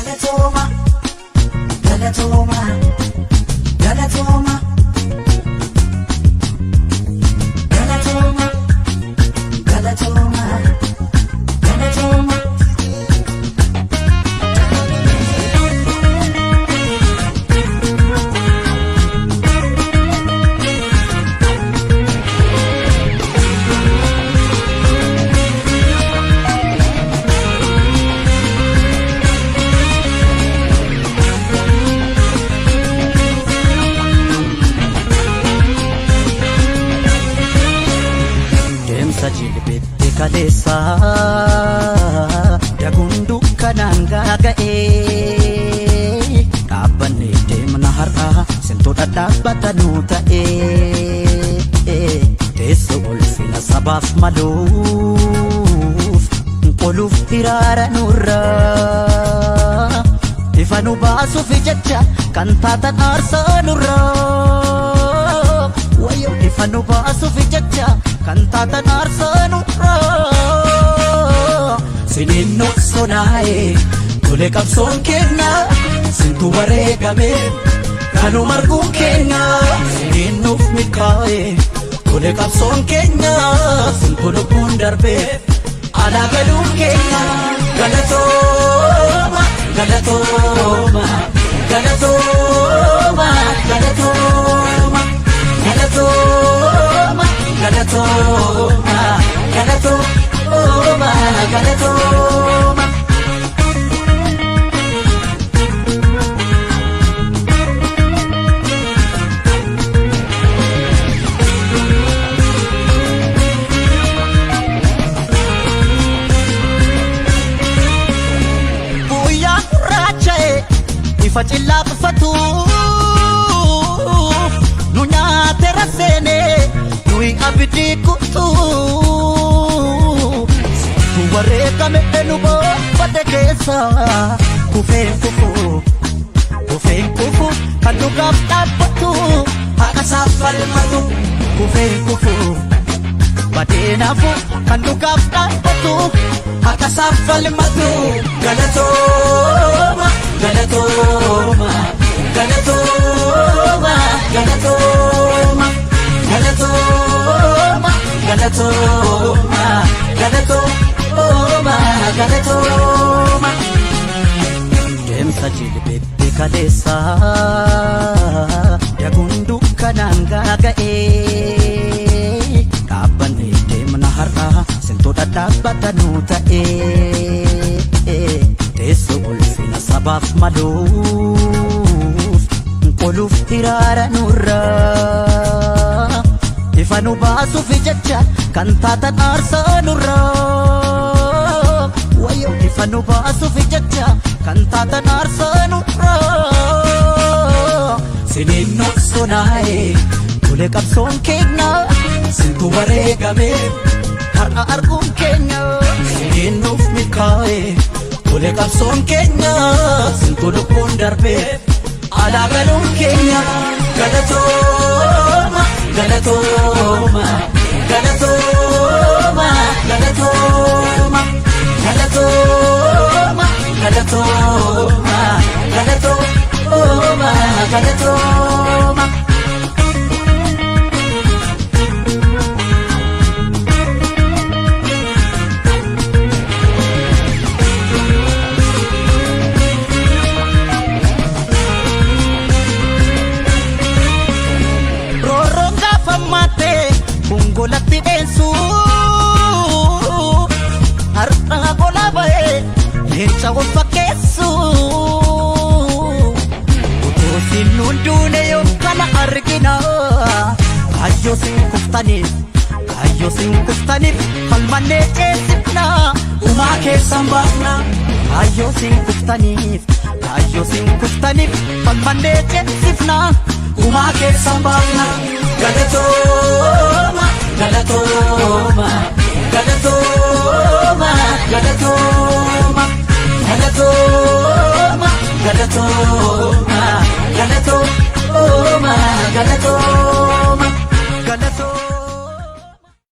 galaatoma, galaatoma, galaatoma, galaatoma, galaatoma, galaatoma. Sajilbete kalesa dagundu kananga gae abane demna har'a sentoda dabatanu ta'e tesso ulfina sabaf maluf qoluf tirara nurra ifanu basu fi jecha kan taatan arsa nurra wayo ifanu basu fi jecha kan taatan arsa nurra sininno sonae tole qabsoon kenna sintu wareegame kanu marguun kenna sininnuuf milkaa'e tole qabsoon kenna sintu lubbuun darbe alaa galuun kenna galaatoma, galaatoma, galaatoma, galaatoma, galaatoma, galaatoma, galaatoma, galaatoma. Guyyaa gurraacha'e ifa cillaaqfatu nu nyaate raseene nuyi abiddi kutu tu wareegame nu boonfate keessa kufeen kufu kan dhugaaf dhaabbatu haqa isaaf falmatu kufeen kufu badeenaafu kan dhugaaf dhaabbatu haqa isaaf falmatu galaatoma, galaatoma, galaatoma, galaatoma, galaatoma, galaatoma, galaatoma, galaatoma. Deemsa jilbete kalesa dagundu kananga gae abane demna har'a sentoda dabatanu ta'e tesso ulfina sabaf maluf qoluf tirara nurra ifanu basu fi jecha kan taatan arsa nurra wayo ifanu basu fi jecha kan taatan arsa nurra sininno sonae tole qabsoon kenna sintu wareegame har'a arguun kenna sininnuuf milkaa'e tole qabsoon kenna sintu lubbuun darbe alaa galuun kenna galaatoma, galaatoma, galaatoma, galaatoma, galaatoma, galaatoma, galaatoma, galaatoma. Golatti deensu har'a gola ba'e leenca wal fakkeessu utuu sinuun duune yoo kana argina kaayyoo sin kuftaniif falmannee ceesifna umaa keessan baafna kaayyoo sin kuftaniif falmannee ceesifna umaa keessan baafna galaatoma, galaatoma, galaatoma, galaatoma, galaatoma, galaatoma, galaatoma, galaatoma.